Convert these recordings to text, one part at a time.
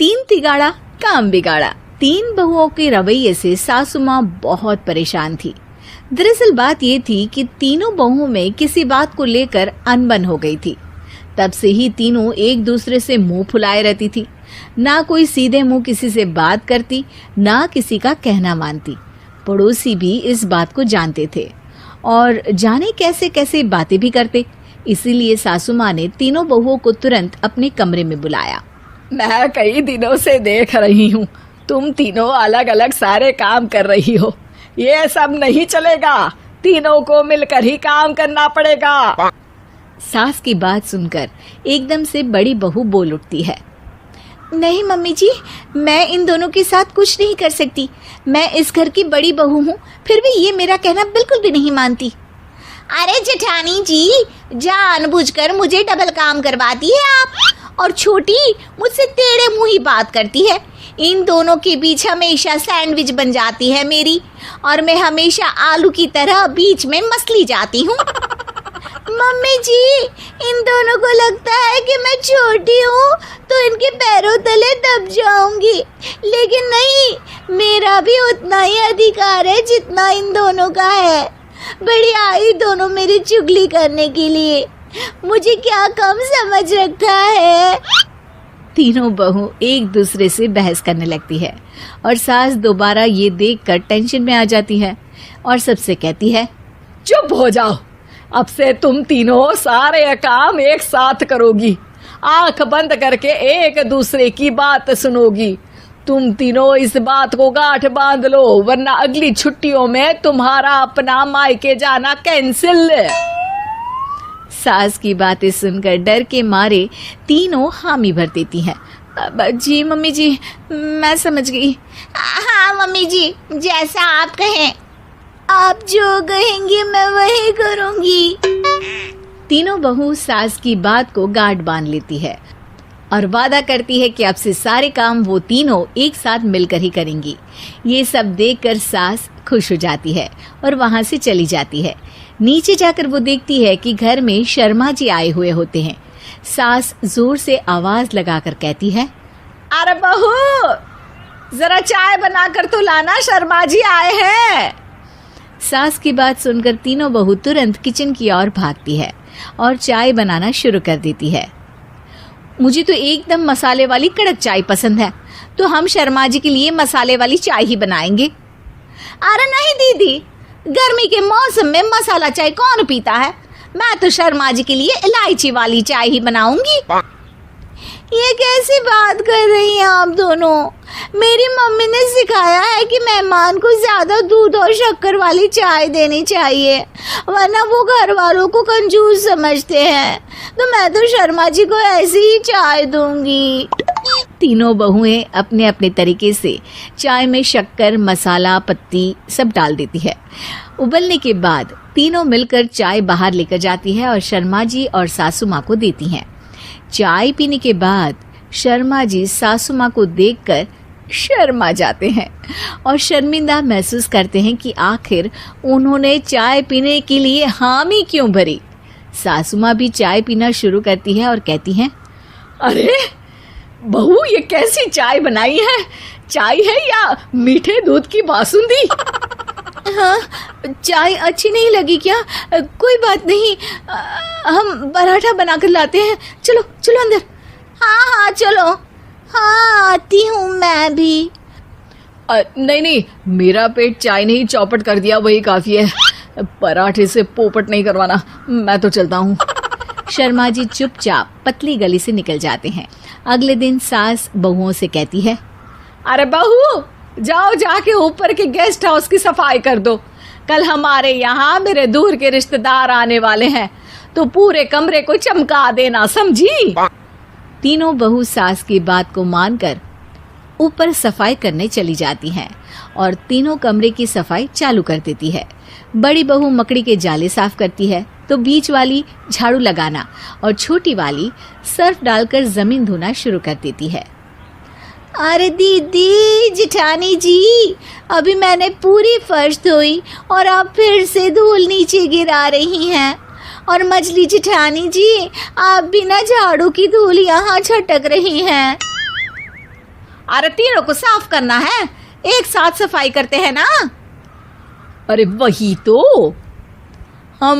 तीन तिगाड़ा काम बिगाड़ा। तीन बहुओं के रवैये से सासू माँ बहुत परेशान थी। दरअसल बात ये थी कि तीनों बहुओं में किसी बात को लेकर अनबन हो गई थी। तब से ही तीनों एक दूसरे से मुंह फुलाए रहती थी। ना कोई सीधे मुंह किसी से बात करती, ना किसी का कहना मानती। पड़ोसी भी इस बात को जानते थे और जाने कैसे कैसे बातें भी करते। इसीलिए सासू माँ ने तीनों बहुओं को तुरंत अपने कमरे में बुलाया। मैं कई दिनों से देख रही हूँ, तुम तीनों अलग अलग सारे काम कर रही हो। ये सब नहीं चलेगा, तीनों को मिलकर ही काम करना पड़ेगा। सास की बात सुनकर एकदम से बड़ी बहू बोल उठती है। नहीं मम्मी जी, मैं इन दोनों के साथ कुछ नहीं कर सकती। मैं इस घर की बड़ी बहू हूँ, फिर भी ये मेरा कहना बिल्कुल भी नहीं मानती। अरे जेठानी जी, जानबूझकर मुझे डबल काम करवाती है आप। और छोटी मुझसे टेढ़े मुंह ही बात करती है। इन दोनों के बीच हमेशा सैंडविच बन जाती है मेरी, और मैं हमेशा आलू की तरह बीच में मसली जाती हूँ। मम्मी जी, इन दोनों को लगता है कि मैं छोटी हूँ तो इनके पैरों तले दब जाऊंगी, लेकिन नहीं, मेरा भी उतना ही अधिकार है जितना इन दोनों का है। बड़ी आई दोनों मेरी चुगली करने के लिए, मुझे क्या कम समझ रखा है। तीनों बहू एक दूसरे से बहस करने लगती है और सास दोबारा ये देखकर टेंशन में आ जाती है और सबसे कहती है, चुप हो जाओ, अब से तुम तीनों सारे काम एक साथ करोगी। आंख बंद करके एक दूसरे की बात सुनोगी। तुम तीनों इस बात को गांठ बांध लो, वरना अगली छुट्टियों में तुम्हारा अपना मायके जाना कैंसिल। सास की बातें सुनकर डर के मारे तीनों हामी भर देती हैं। जी मम्मी जी, मैं समझ गई। हाँ मम्मी जी, जैसा आप कहें। आप जो कहेंगी मैं वही करूंगी। तीनों बहू सास की बात को गांठ बांध लेती है और वादा करती है कि अब से सारे काम वो तीनों एक साथ मिलकर ही करेंगी। ये सब देखकर सास खुश हो जाती है और वहां से चली जाती है। नीचे जाकर वो देखती है कि घर में शर्मा जी आए हुए होते हैं। सास जोर से आवाज लगाकर कहती है, अरे बहू, जरा चाय बनाकर तो लाना, शर्मा जी आए हैं। सास की बात सुनकर तीनों बहू तुरंत किचन की ओर भागती है और चाय बनाना शुरू कर देती है। मुझे तो एकदम मसाले वाली कड़क चाय पसंद है, तो हम शर्मा जी के लिए मसाले वाली चाय ही बनाएंगे। अरे नहीं दीदी, गर्मी के मौसम में मसाला चाय कौन पीता है? मैं तो शर्मा जी के लिए इलायची वाली चाय ही बनाऊंगी। ये कैसी बात कर रही हैं आप दोनों? मेरी मम्मी ने सिखाया है कि मेहमान को ज्यादा दूध और शक्कर वाली चाय देनी चाहिए, वरना वो घर वालों को कंजूस समझते हैं। तो मैं तो शर्मा जी को ऐसी ही चाय दूंगी। तीनों बहुएं अपने अपने तरीके से चाय में शक्कर, मसाला, पत्ती सब डाल देती है। उबलने के बाद तीनों मिलकर चाय बाहर लेकर जाती है और शर्मा जी और सासू माँ को देती हैं। चाय पीने के बाद शर्मा जी सासू माँ को देखकर शर्मा जाते हैं और शर्मिंदा महसूस करते हैं कि आखिर उन्होंने चाय पीने के लिए हामी क्यों भरी। सासू माँ भी चाय पीना शुरू करती है और कहती हैं, अरे बहू, ये कैसी चाय बनाई है? चाय है या मीठे दूध की बासुंदी? हाँ, चाय अच्छी नहीं लगी क्या? कोई बात नहीं, हम पराठा बनाकर लाते हैं। चलो चलो अंदर। हाँ चलो। हाँ, आती हूँ मैं भी। नहीं, मेरा पेट चाय ने ही चौपट कर दिया, वही काफी है। पराठे से पोपट नहीं करवाना, मैं तो चलता हूँ। शर्मा जी चुपचाप पतली गली से निकल जाते हैं। अगले दिन सास बहुओं से कहती है, अरे बहू, जाओ जाके ऊपर के गेस्ट हाउस की सफाई कर दो। कल हमारे यहाँ मेरे दूर के रिश्तेदार आने वाले हैं, तो पूरे कमरे को चमका देना, समझी? तीनों बहू सास की बात को मानकर ऊपर सफाई करने चली जाती हैं और तीनों कमरे की सफाई चालू कर देती है। बड़ी बहू मकड़ी के जाले साफ करती है, तो बीच वाली झाड़ू लगाना और छोटी वाली सर्फ डालकर जमीन धोना शुरू कर देती है। अरे दीदी, जेठानी जी, अभी मैंने पूरी फर्श धोई और आप फिर से धूल नीचे गिरा रही हैं। और मछली जेठानी जी, आप बिना झाड़ू की धूल यहाँ छटक रही हैं। अरे तीनों को साफ करना है, एक साथ सफाई करते हैं ना। अरे वही तो, हम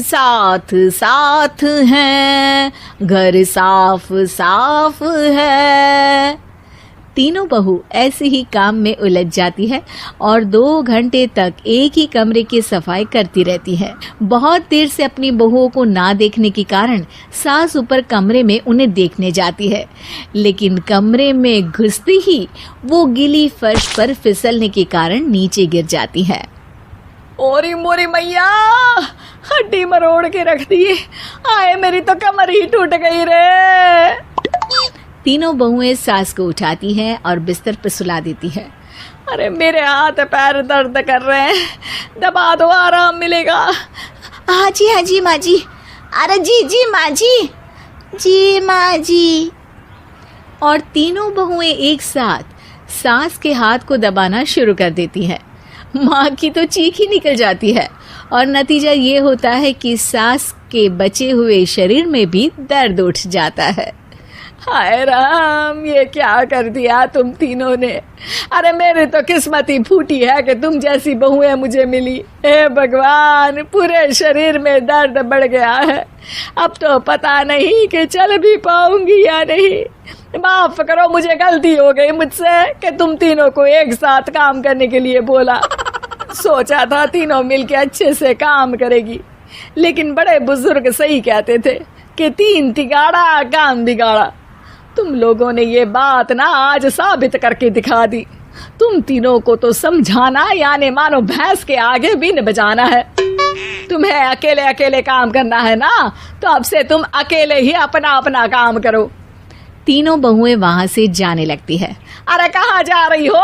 साथ साथ हैं, घर साफ साफ है। तीनों बहू ऐसे ही काम में उलझ जाती है और 2 घंटे तक एक ही कमरे की सफाई करती रहती है। बहुत देर से अपनी बहुओं को ना देखने के कारण सास ऊपर कमरे में उन्हें देखने जाती है, लेकिन कमरे में घुसते ही वो गीली फर्श पर फिसलने के कारण नीचे गिर जाती है। ओरी मोरी मैया, हड्डी मरोड़ के रख दी। आए मेरी तो कमर ही टूट गई रे। तीनों बहुएं सास को उठाती हैं और बिस्तर पर सुला देती है। अरे मेरे हाथ पैर दर्द कर रहे हैं, दबा दो, आराम मिलेगा। हाँ जी माँ जी। अरे जी माँ जी, जी माँ जी। और तीनों बहुएं एक साथ सास के हाथ को दबाना शुरू कर देती हैं। माँ की तो चीख ही निकल जाती है और नतीजा ये होता है कि सास के बचे हुए शरीर में भी दर्द उठ जाता है। हाय राम, ये क्या कर दिया तुम तीनों ने। अरे मेरी तो किस्मत ही फूटी है कि तुम जैसी बहुएं मुझे मिली। हे भगवान, पूरे शरीर में दर्द बढ़ गया है। अब तो पता नहीं कि चल भी पाऊंगी या नहीं। माफ करो, मुझे गलती हो गई मुझसे कि तुम तीनों को एक साथ काम करने के लिए बोला। सोचा था तीनों मिलके अच्छे से काम करेगी, लेकिन बड़े बुजुर्ग सही कहते थे कि 3 तिगाड़ा काम बिगाड़ा। तुम लोगों ने ये बात ना आज साबित करके दिखा दी। तुम तीनों को तो समझाना यानी मानो भैंस के आगे बीन बजाना है। तुम्हें अकेले अकेले काम करना है ना, तो अब से तुम अकेले ही अपना अपना काम करो। तीनों बहुएं वहां से जाने लगती है। अरे कहाँ जा रही हो?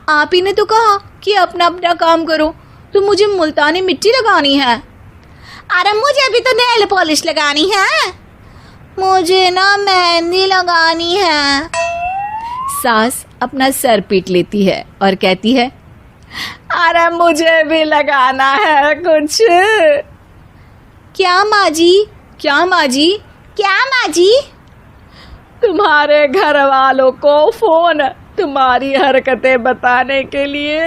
आप ही ने तो कहा कि अपना अपना काम करो, तो मुझे मुल्तानी मिट्टी लगानी है। अरे मुझे भी तो नेल पॉलिश लगानी है, मुझे ना मेहंदी लगानी है। सास अपना सर पीट लेती है और कहती है, अरे मुझे भी लगाना है कुछ। क्या माँ जी? क्या माँ जी? क्या माँ जी? तुम्हारे घर वालों को फोन तुम्हारी हरकतें बताने के लिए।